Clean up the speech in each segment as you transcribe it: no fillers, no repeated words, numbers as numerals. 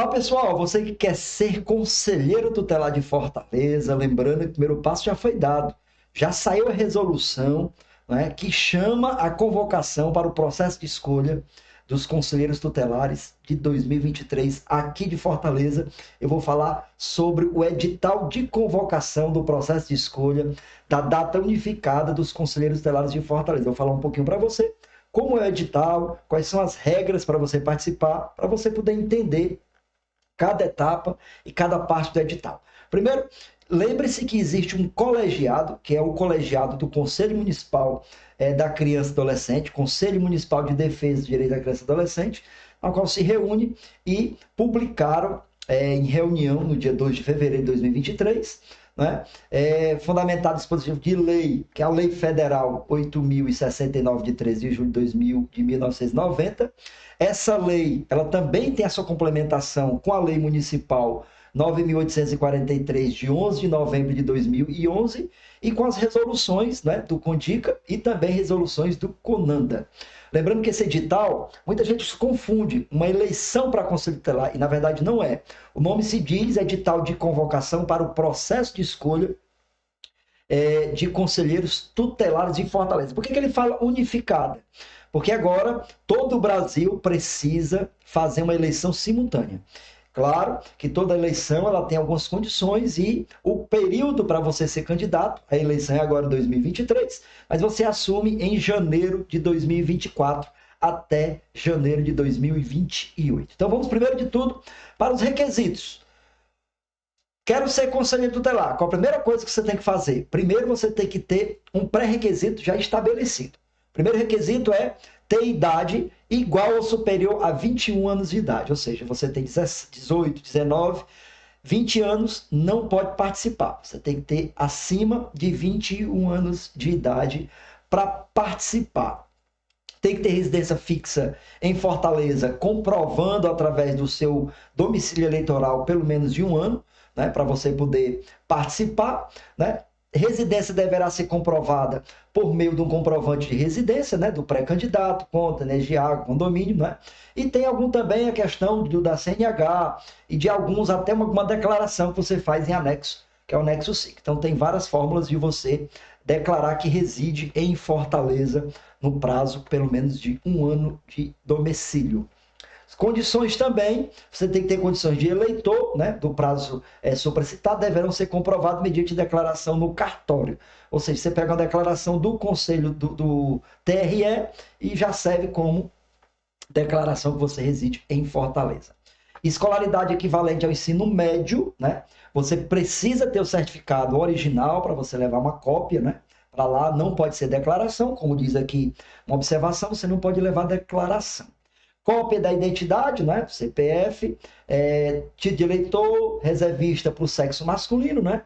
Olá pessoal, você que quer ser conselheiro tutelar de Fortaleza, lembrando que o primeiro passo já foi dado, já saiu a resolução, né, que chama a convocação para o processo de escolha dos conselheiros tutelares de 2023 aqui de Fortaleza. Eu vou falar sobre o edital de convocação do processo de escolha da data unificada dos conselheiros tutelares de Fortaleza. Eu vou falar um pouquinho para você como é o edital, quais são as regras para você participar, para você poder entender cada etapa e cada parte do edital. Primeiro, lembre-se que existe um colegiado, que é o colegiado do Conselho Municipal da Criança e Adolescente, Conselho Municipal de Defesa do Direito da Criança e Adolescente, ao qual se reúne e publicaram em reunião no dia 2 de fevereiro de 2023, né, fundamentado dispositivo de lei, que é a Lei Federal 8.069, de 13 de julho de 1990. Essa lei, ela também tem a sua complementação com a Lei Municipal 9.843, de 11 de novembro de 2011, e com as resoluções, né, do CONDICA e também resoluções do CONANDA. Lembrando que esse edital, muita gente se confunde, uma eleição para conselho tutelar, e na verdade não é. O nome se diz edital de convocação para o processo de escolha de conselheiros tutelares de Fortaleza. Por que ele fala unificada? Porque agora todo o Brasil precisa fazer uma eleição simultânea. Claro que toda eleição ela tem algumas condições e o período para você ser candidato, a eleição é agora em 2023, mas você assume em janeiro de 2024 até janeiro de 2028. Então vamos primeiro de tudo para os requisitos. Quero ser conselheiro tutelar. Qual a primeira coisa que você tem que fazer? Primeiro você tem que ter um pré-requisito já estabelecido. O primeiro requisito é ter idade igual ou superior a 21 anos de idade. Ou seja, você tem 18, 19, 20 anos, não pode participar. Você tem que ter acima de 21 anos de idade para participar. Tem que ter residência fixa em Fortaleza, comprovando através do seu domicílio eleitoral pelo menos de um ano, né, para você poder participar, né? Residência deverá ser comprovada por meio de um comprovante de residência, né, do pré-candidato, conta, energia, água, condomínio, né? E tem também a questão da CNH e de alguns, até uma declaração que você faz em anexo, que é o anexo 5. Então tem várias fórmulas de você declarar que reside em Fortaleza no prazo pelo menos de um ano de domicílio. Condições também, você tem que ter condições de eleitor, né, do prazo supracitado, deverão ser comprovados mediante declaração no cartório. Ou seja, você pega uma declaração do Conselho do TRE e já serve como declaração que você reside em Fortaleza. Escolaridade equivalente ao ensino médio, né? Você precisa ter o certificado original para você levar uma cópia, né? Para lá não pode ser declaração, como diz aqui uma observação, você não pode levar declaração. Cópia da identidade, né? CPF, título de eleitor, reservista para o sexo masculino, né?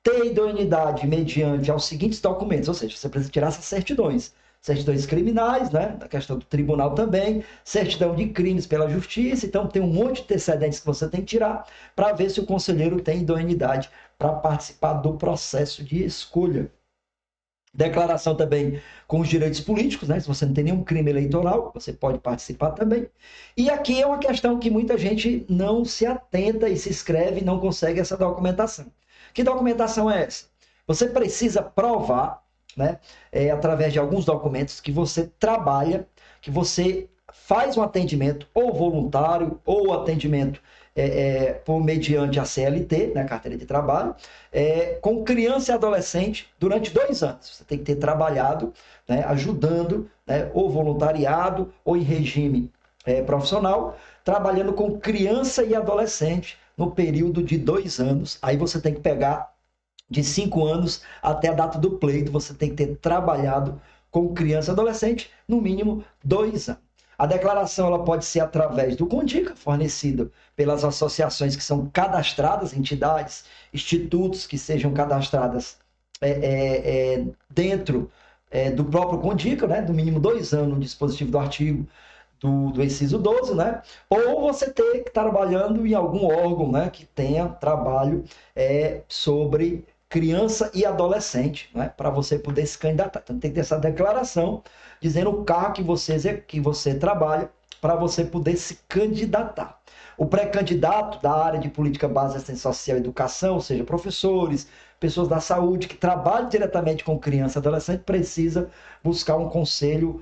Ter idoneidade mediante aos seguintes documentos, ou seja, você precisa tirar essas certidões. Certidões criminais, né? Da questão do tribunal também, certidão de crimes pela justiça, então tem um monte de antecedentes que você tem que tirar para ver se o conselheiro tem idoneidade para participar do processo de escolha. Declaração também com os direitos políticos, né? Se você não tem nenhum crime eleitoral, você pode participar também. E aqui é uma questão que muita gente não se atenta e se inscreve e não consegue essa documentação. Que documentação é essa? Você precisa provar, né, através de alguns documentos, que você trabalha, que você faz um atendimento ou voluntário ou atendimento por mediante a CLT, né, carteira de trabalho, com criança e adolescente durante 2 anos. Você tem que ter trabalhado, né, ajudando, né, ou voluntariado ou em regime profissional, trabalhando com criança e adolescente no período de 2 anos. Aí você tem que pegar de 5 anos até a data do pleito, você tem que ter trabalhado com criança e adolescente no mínimo 2 anos. A declaração ela pode ser através do CONDICA, fornecido pelas associações que são cadastradas, entidades, institutos que sejam cadastradas dentro do próprio CONDICA, né, do mínimo 2 anos no dispositivo do artigo do inciso 12, né? Ou você ter que trabalhando em algum órgão, né, que tenha trabalho sobre criança e adolescente, né, para você poder se candidatar. Então tem que ter essa declaração dizendo o cargo que você trabalha para você poder se candidatar. O pré-candidato da área de política básica, assistência social e educação, ou seja, professores, pessoas da saúde que trabalham diretamente com criança e adolescente, precisa buscar um conselho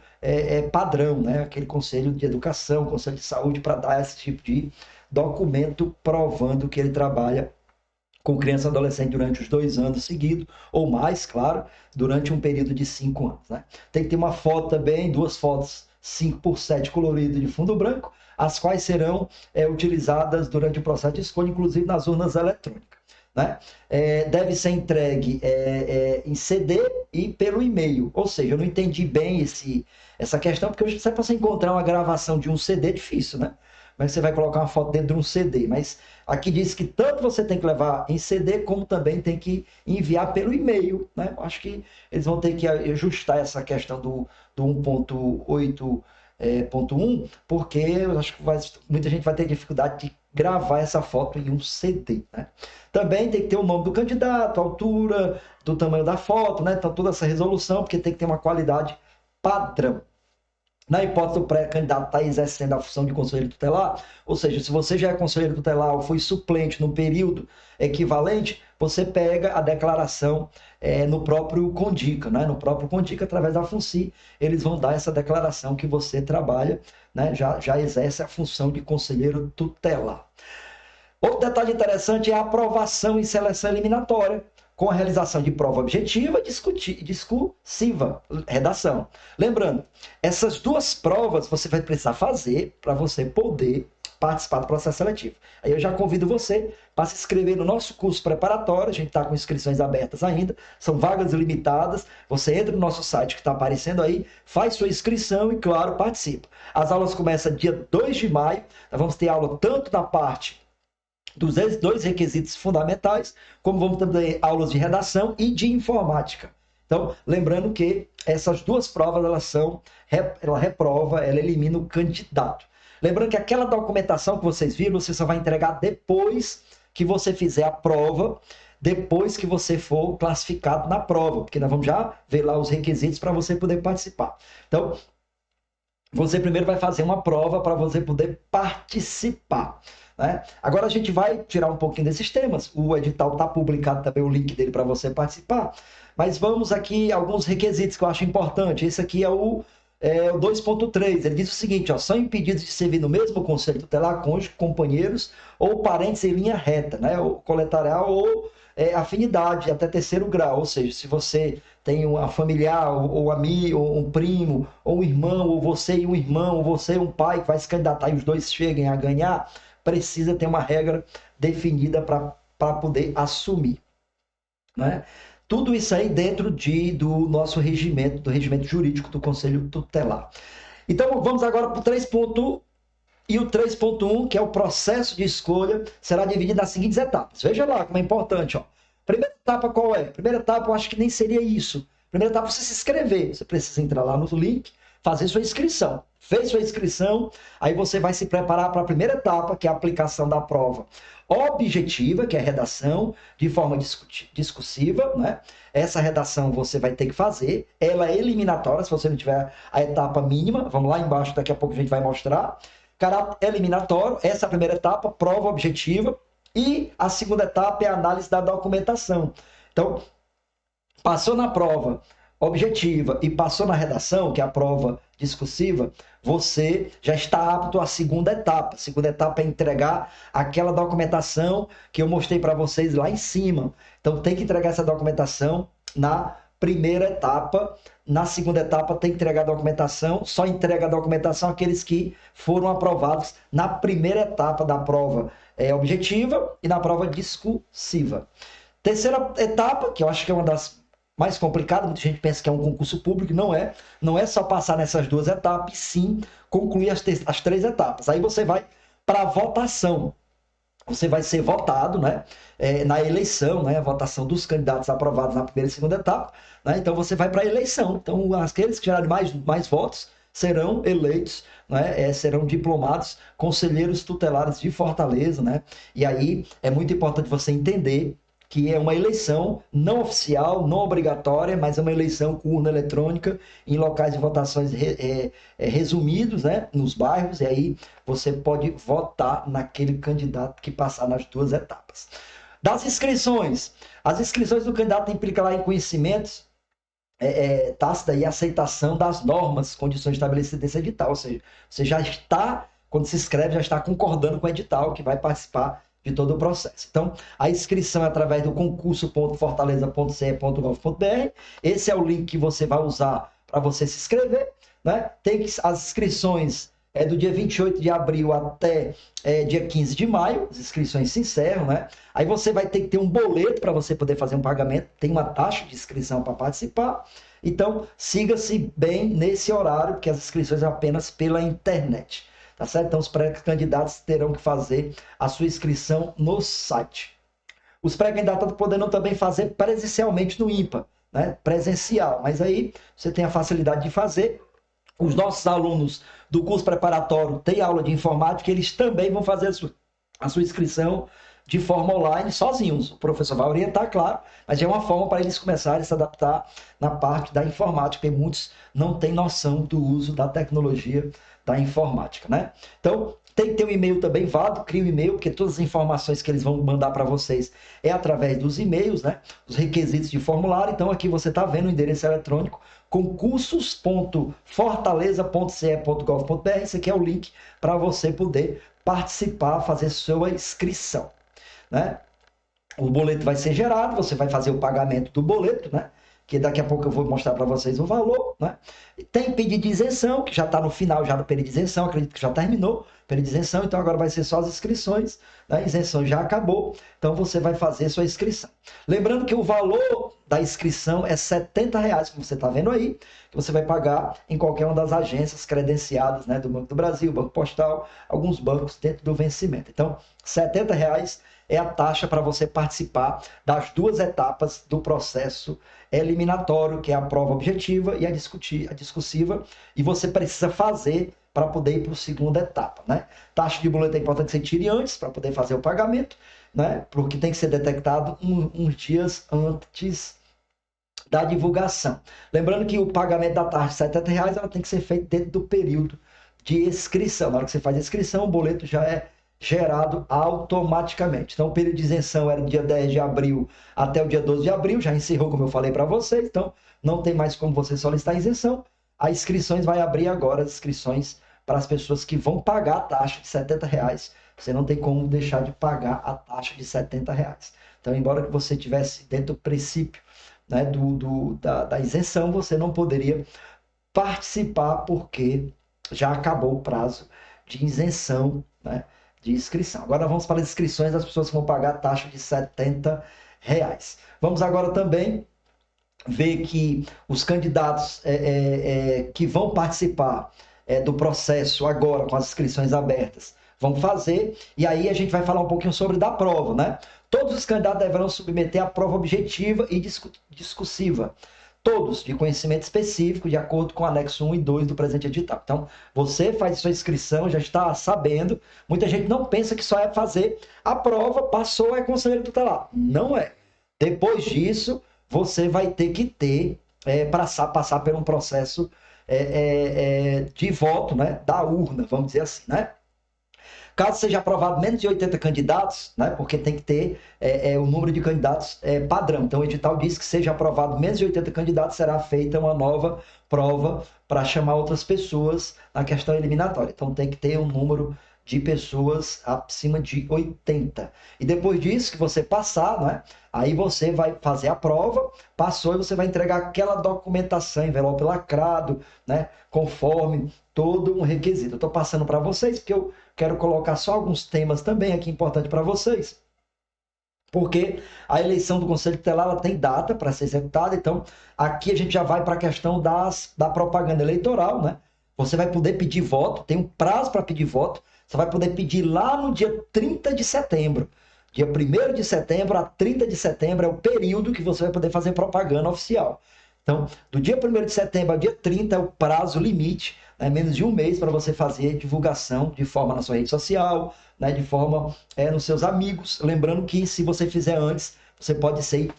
padrão, né? Aquele conselho de educação, conselho de saúde, para dar esse tipo de documento provando que ele trabalha com criança e adolescente durante os 2 anos seguidos, ou mais, claro, durante um período de 5 anos. Né? Tem que ter uma foto também, 2 fotos 5x7 coloridas de fundo branco, as quais serão utilizadas durante o processo de escolha, inclusive nas urnas eletrônicas. Né? Deve ser entregue em CD e pelo e-mail. Ou seja, eu não entendi bem essa questão, porque hoje, para você encontrar uma gravação de um CD é difícil, né? Mas você vai colocar uma foto dentro de um CD. Mas aqui diz que tanto você tem que levar em CD, como também tem que enviar pelo e-mail. Né? Acho que eles vão ter que ajustar essa questão do 1.8.1, porque eu acho que muita gente vai ter dificuldade de gravar essa foto em um CD. Né? Também tem que ter o nome do candidato, a altura, do tamanho da foto, né? Então toda essa resolução, porque tem que ter uma qualidade padrão. Na hipótese do pré-candidato estar exercendo a função de conselheiro tutelar, ou seja, se você já é conselheiro tutelar ou foi suplente no período equivalente, você pega a declaração no próprio Condica, né? No próprio Condica, através da FUNCI, eles vão dar essa declaração que você trabalha, né? Já exerce a função de conselheiro tutelar. Outro detalhe interessante é a aprovação em seleção eliminatória, com a realização de prova objetiva e discursiva, redação. Lembrando, essas 2 provas você vai precisar fazer para você poder participar do processo seletivo. Aí eu já convido você para se inscrever no nosso curso preparatório, a gente está com inscrições abertas ainda, são vagas limitadas, você entra no nosso site que está aparecendo aí, faz sua inscrição e, claro, participa. As aulas começam dia 2 de maio, nós vamos ter aula tanto na parte dos 2 requisitos fundamentais, como vamos ter aulas de redação e de informática. Então, lembrando que essas 2 provas, ela reprova, ela elimina o candidato. Lembrando que aquela documentação que vocês viram, você só vai entregar depois que você fizer a prova, depois que você for classificado na prova, porque nós vamos já ver lá os requisitos para você poder participar. Então, você primeiro vai fazer uma prova para você poder participar. Né? Agora a gente vai tirar um pouquinho desses temas. O edital está publicado também, o link dele para você participar. Mas vamos aqui a alguns requisitos que eu acho importante. Esse aqui é o 2.3. Ele diz o seguinte: são impedidos de servir no mesmo conselho tutelar cônjuge, companheiros ou parentes em linha reta, né? Ou coletarial ou afinidade até 3º grau. Ou seja, se você tem uma familiar, ou amigo, ou um primo, ou um irmão, ou você e um irmão, ou você e um pai que vai se candidatar e os 2 cheguem a ganhar, precisa ter uma regra definida para poder assumir. Né? Tudo isso aí dentro do nosso regimento, do regimento jurídico do Conselho Tutelar. Então, vamos agora para o 3.1. E o 3.1, que é o processo de escolha, será dividido nas seguintes etapas. Veja lá como é importante. Primeira etapa qual é? Primeira etapa eu acho que nem seria isso. Primeira etapa é você se inscrever. Você precisa entrar lá no link, fazer sua inscrição. Fez sua inscrição, aí você vai se preparar para a primeira etapa, que é a aplicação da prova objetiva, que é a redação de forma discursiva, né? Essa redação você vai ter que fazer, ela é eliminatória, se você não tiver a etapa mínima, vamos lá embaixo, daqui a pouco a gente vai mostrar. Caráter eliminatório, essa é a primeira etapa, prova objetiva, e a segunda etapa é a análise da documentação. Então, passou na prova objetiva e passou na redação, que é a prova discursiva, você já está apto à segunda etapa. A segunda etapa é entregar aquela documentação que eu mostrei para vocês lá em cima. Então, tem que entregar essa documentação na primeira etapa. Na segunda etapa, tem que entregar a documentação. Só entrega a documentação aqueles que foram aprovados na primeira etapa da prova objetiva e na prova discursiva. Terceira etapa, que eu acho que é uma das mais complicadas, muita gente pensa que é um concurso público, não é só passar nessas 2 etapas, sim concluir as 3 etapas. Aí você vai para a votação. Você vai ser votado, né, na eleição, né, a votação dos candidatos aprovados na primeira e segunda etapa, né, então você vai para a eleição. Então, aqueles que gerarem mais votos serão eleitos, né, serão diplomados conselheiros tutelares de Fortaleza, né, e aí é muito importante você entender que é uma eleição não oficial, não obrigatória, mas é uma eleição com urna eletrônica em locais de votações resumidos, né, nos bairros, e aí você pode votar naquele candidato que passar nas duas etapas. Das inscrições, as inscrições do candidato implicam lá em conhecimentos, tácita e aceitação das normas, condições estabelecidas nesse edital, ou seja, você já está, quando se inscreve, já está concordando com o edital que vai participar de todo o processo. Então, a inscrição é através do concurso.fortaleza.ce.gov.br. Esse é o link que você vai usar para você se inscrever, né? As inscrições do dia 28 de abril até dia 15 de maio, as inscrições se encerram, né? Aí você vai ter que ter um boleto para você poder fazer um pagamento, tem uma taxa de inscrição para participar. Então, siga-se bem nesse horário, porque as inscrições são apenas pela internet. Tá certo? Então, os pré-candidatos terão que fazer a sua inscrição no site. Os pré-candidatos poderão também fazer presencialmente no IMPA, né? Presencial, mas aí você tem a facilidade de fazer. Os nossos alunos do curso preparatório têm aula de informática, eles também vão fazer a sua inscrição de forma online, sozinhos. O professor vai orientar, claro, mas é uma forma para eles começarem a se adaptar na parte da informática, porque muitos não têm noção do uso da tecnologia da informática, né? Então, tem que ter um e-mail também válido, cria um e-mail, porque todas as informações que eles vão mandar para vocês é através dos e-mails, né? Os requisitos de formulário. Então, aqui você está vendo o endereço eletrônico concursos.fortaleza.ce.gov.br. Esse aqui é o link para você poder participar, fazer sua inscrição, né? O boleto vai ser gerado, você vai fazer o pagamento do boleto, né? Que daqui a pouco eu vou mostrar para vocês o valor, né? Tem pedido de isenção, que já está no final já do período de isenção, acredito que já terminou o período de isenção, então agora vai ser só as inscrições, né? A isenção já acabou, então você vai fazer sua inscrição. Lembrando que o valor da inscrição é R$70, como você está vendo aí, que você vai pagar em qualquer uma das agências credenciadas, né? Do Banco do Brasil, Banco Postal, alguns bancos dentro do vencimento. Então, R$70 é a taxa para você participar das duas etapas do processo eliminatório, que é a prova objetiva e a discursiva, e você precisa fazer para poder ir para a segunda etapa, né? Taxa de boleto é importante que você tire antes para poder fazer o pagamento, né? Porque tem que ser detectado uns dias antes da divulgação. Lembrando que o pagamento da taxa de R$70 ela tem que ser feito dentro do período de inscrição. Na hora que você faz a inscrição, o boleto já é gerado automaticamente. Então, o período de isenção era do dia 10 de abril até o dia 12 de abril, já encerrou, como eu falei para vocês, então não tem mais como você solicitar isenção. As inscrições vai abrir agora, as inscrições para as pessoas que vão pagar a taxa de R$70. Você não tem como deixar de pagar a taxa de R$70. Então, embora que você tivesse dentro do princípio, né, da isenção, você não poderia participar porque já acabou o prazo de isenção, né, de inscrição. Agora vamos para as inscrições das pessoas que vão pagar a taxa de R$70. Vamos agora também ver que os candidatos que vão participar do processo agora com as inscrições abertas vão fazer, e aí a gente vai falar um pouquinho sobre da prova, né? Todos os candidatos deverão submeter a prova objetiva e discursiva, todos de conhecimento específico, de acordo com o anexo 1 e 2 do presente edital. Então, você faz sua inscrição, já está sabendo. Muita gente não pensa que só é fazer a prova, passou, é conselheiro tutelar. Não é. Depois disso, você vai ter que ter, passar por um processo de voto, né, da urna, vamos dizer assim, né? Caso seja aprovado menos de 80 candidatos, né, porque tem que ter o número de candidatos padrão. Então, o edital diz que seja aprovado menos de 80 candidatos, será feita uma nova prova para chamar outras pessoas na questão eliminatória. Então, tem que ter um número de pessoas acima de 80. E depois disso, que você passar, né, aí você vai fazer a prova, passou e você vai entregar aquela documentação, envelope lacrado, né, conforme todo um requisito. Eu estou passando para vocês, porque eu quero colocar só alguns temas também aqui importantes para vocês, porque a eleição do Conselho Tutelar ela tem data para ser executada, então aqui a gente já vai para a questão da propaganda eleitoral, né? Você vai poder pedir voto, tem um prazo para pedir voto, você vai poder pedir lá no dia 30 de setembro. Dia 1º de setembro a 30 de setembro é o período que você vai poder fazer propaganda oficial. Então, do dia 1º de setembro ao dia 30 é o prazo limite, né, menos de um mês para você fazer divulgação de forma na sua rede social, né, de forma nos seus amigos. Lembrando que se você fizer antes, você pode ser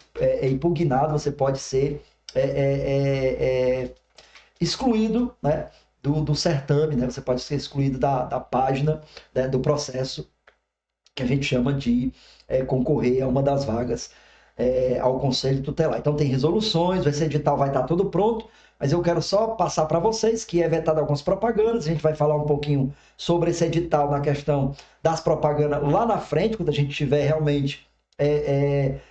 impugnado, você pode ser excluído, né, do certame, né? Você pode ser excluído da página, né, do processo que a gente chama de concorrer a uma das vagas ao Conselho Tutelar. Então tem resoluções, esse edital vai estar tudo pronto, mas eu quero só passar para vocês que é vetado algumas propagandas, a gente vai falar um pouquinho sobre esse edital na questão das propagandas lá na frente, quando a gente tiver realmente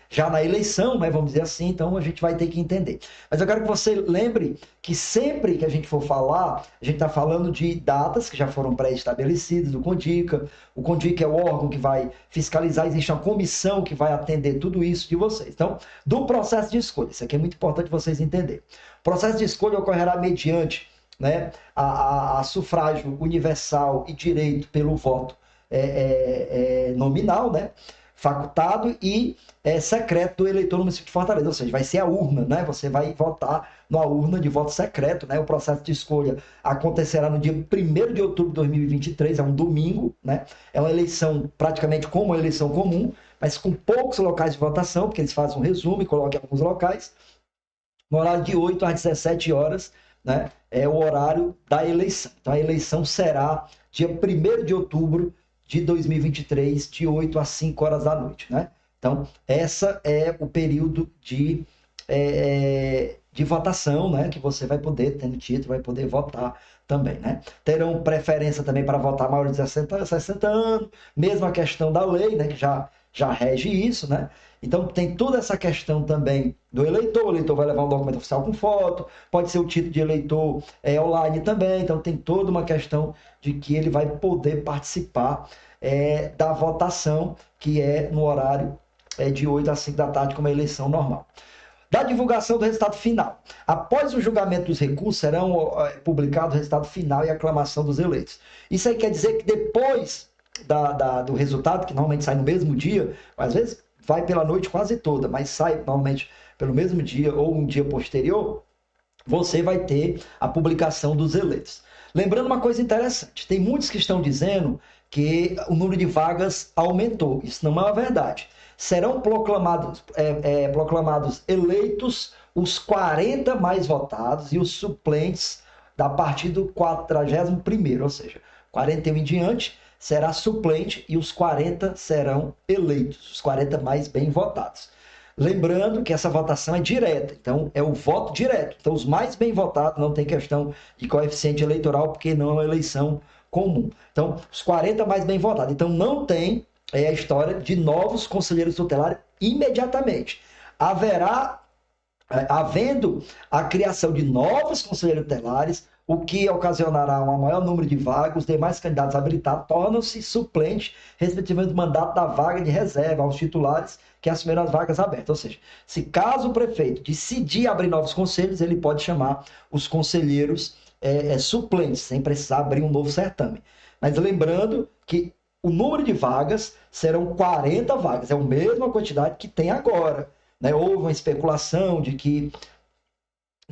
já na eleição, né, vamos dizer assim, então a gente vai ter que entender. Mas eu quero que você lembre que sempre que a gente for falar, a gente está falando de datas que já foram pré-estabelecidas do CONDICA. O CONDICA é o órgão que vai fiscalizar, existe uma comissão que vai atender tudo isso de vocês. Então, do processo de escolha, isso aqui é muito importante vocês entenderem. O processo de escolha ocorrerá mediante, né, a sufrágio universal e direito pelo voto nominal, né, facultado e secreto do eleitor no município de Fortaleza, ou seja, vai ser a urna, né? Você vai votar numa urna de voto secreto, né? O processo de escolha acontecerá no dia 1º de outubro de 2023, é um domingo, né? É uma eleição praticamente como uma eleição comum, mas com poucos locais de votação, porque eles fazem um resumo e colocam alguns locais, no horário de 8 às 17 horas, né? É o horário da eleição. Então a eleição será dia 1º de outubro de 2023, de 8 às 5 horas da noite, né? Então, essa é o período de votação, né? Que você vai poder, tendo título, vai poder votar também, né? Terão preferência também para votar maior de 60 anos, mesmo a questão da lei, né? Que já rege isso, né? Então, tem toda essa questão também do eleitor. O eleitor vai levar um documento oficial com foto, pode ser o título de eleitor online também. Então, tem toda uma questão de que ele vai poder participar da votação, que é no horário de 8 às 5 da tarde, como a eleição normal. Da divulgação do resultado final. Após o julgamento dos recursos, serão publicados o resultado final e a aclamação dos eleitos. Isso aí quer dizer que depois do resultado, que normalmente sai no mesmo dia, às vezes vai pela noite quase toda, mas sai normalmente pelo mesmo dia ou um dia posterior, você vai ter a publicação dos eleitos. Lembrando uma coisa interessante, tem muitos que estão dizendo que o número de vagas aumentou. Isso não é uma verdade. Serão proclamados eleitos os 40 mais votados e os suplentes a partir do 41º, ou seja, 41 em diante será suplente e os 40 serão eleitos, os 40 mais bem votados. Lembrando que essa votação é direta, então é o voto direto. Então, os mais bem votados não tem questão de coeficiente eleitoral, porque não é uma eleição comum. Então, os 40 mais bem votados. Então, não tem a história de novos conselheiros tutelares imediatamente. Havendo a criação de novos conselheiros tutelares, o que ocasionará um maior número de vagas, os demais candidatos habilitados tornam-se suplentes, respectivamente, do mandato da vaga de reserva aos titulares que assumiram as vagas abertas. Ou seja, se caso o prefeito decidir abrir novos conselhos, ele pode chamar os conselheiros suplentes, sem precisar abrir um novo certame. Mas lembrando que o número de vagas serão 40 vagas, é a mesma quantidade que tem agora, né? Houve uma especulação de que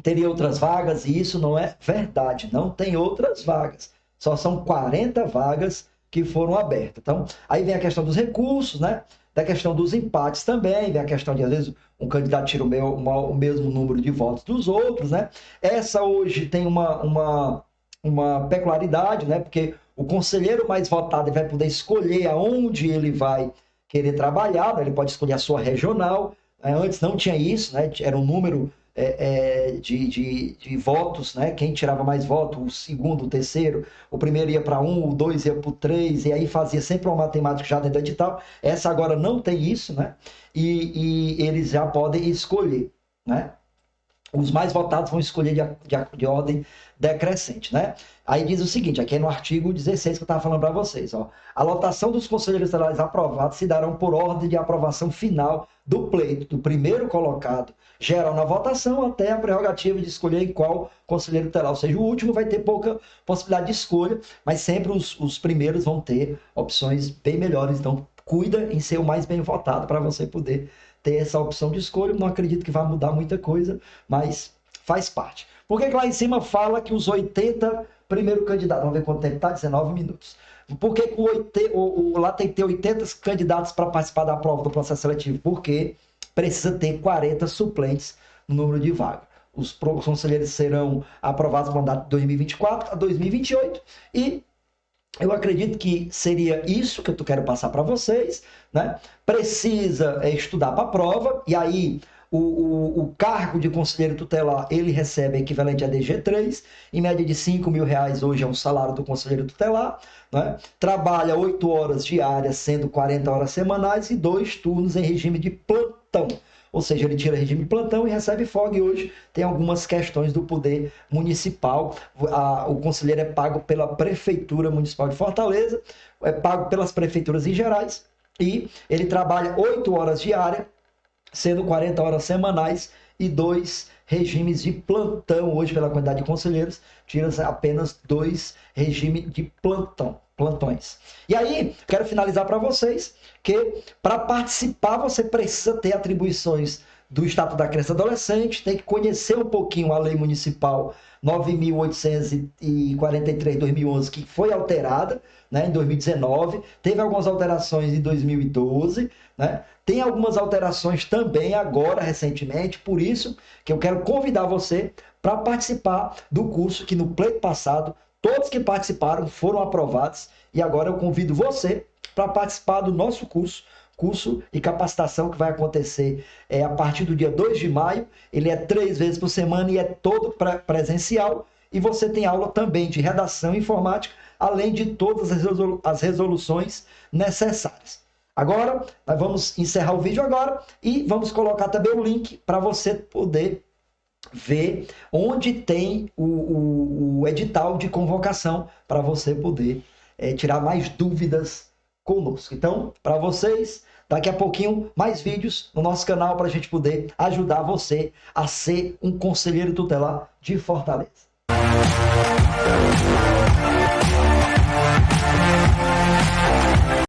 teria outras vagas, e isso não é verdade, não tem outras vagas, só são 40 vagas que foram abertas. Então, aí vem a questão dos recursos, né? Da questão dos empates também, vem a questão de, às vezes, um candidato tira o mesmo número de votos dos outros, né? Essa hoje tem uma peculiaridade, né? Porque o conselheiro mais votado vai poder escolher aonde ele vai querer trabalhar, né? Ele pode escolher a sua regional. Antes não tinha isso, né? Era um número de votos, né? Quem tirava mais votos, o segundo, o terceiro, o primeiro ia para 1, o 2 ia para o 3, e aí fazia sempre uma matemática já dentro do edital. Essa agora não tem isso, né? E eles já podem escolher, né? Os mais votados vão escolher de ordem decrescente, né? Aí diz o seguinte, aqui é no artigo 16 que eu estava falando para vocês, ó. A lotação dos conselheiros tutelares aprovados se darão por ordem de aprovação final do pleito, do primeiro colocado geral na votação até a prerrogativa de escolher em qual conselheiro tutelar. Ou seja, o último vai ter pouca possibilidade de escolha, mas sempre os primeiros vão ter opções bem melhores. Então, cuida em ser o mais bem votado para você poder ter essa opção de escolha. Não acredito que vai mudar muita coisa, mas faz parte. Por que lá em cima fala que os 80 primeiro candidatos, vamos ver quanto tempo está, 19 minutos. Por que lá tem que ter 80 candidatos para participar da prova do processo seletivo? Porque precisa ter 40 suplentes no número de vagas. Os conselheiros serão aprovados no mandato de 2024 a 2028 e eu acredito que seria isso que eu quero passar para vocês, né? Precisa estudar para a prova, e aí o cargo de conselheiro tutelar, ele recebe equivalente a DG3, em média de R$ 5.000 hoje é um salário do conselheiro tutelar, né? Trabalha 8 horas diárias, sendo 40 horas semanais, e 2 turnos em regime de plantão. Ou seja, ele tira regime de plantão e recebe folga, e hoje tem algumas questões do poder municipal. O conselheiro é pago pela Prefeitura Municipal de Fortaleza, é pago pelas prefeituras em gerais, e ele trabalha 8 horas diárias, sendo 40 horas semanais, e 2 regimes de plantão. Hoje, pela quantidade de conselheiros, tira-se apenas 2 regimes de plantões. E aí, quero finalizar para vocês que para participar você precisa ter atribuições do Estatuto da Criança e Adolescente, tem que conhecer um pouquinho a Lei Municipal 9.843/2011, que foi alterada, né, em 2019, teve algumas alterações em 2012, né? Tem algumas alterações também agora, recentemente, por isso que eu quero convidar você para participar do curso que no pleito passado, todos que participaram foram aprovados, e agora eu convido você para participar do nosso curso de capacitação que vai acontecer a partir do dia 2 de maio. Ele é 3 vezes por semana e é todo presencial, e você tem aula também de redação informática, além de todas as resoluções necessárias. Agora, nós vamos encerrar o vídeo agora e vamos colocar também o link para você poder ver onde tem o edital de convocação para você poder tirar mais dúvidas conosco. Então, para vocês, daqui a pouquinho, mais vídeos no nosso canal para a gente poder ajudar você a ser um conselheiro tutelar de Fortaleza.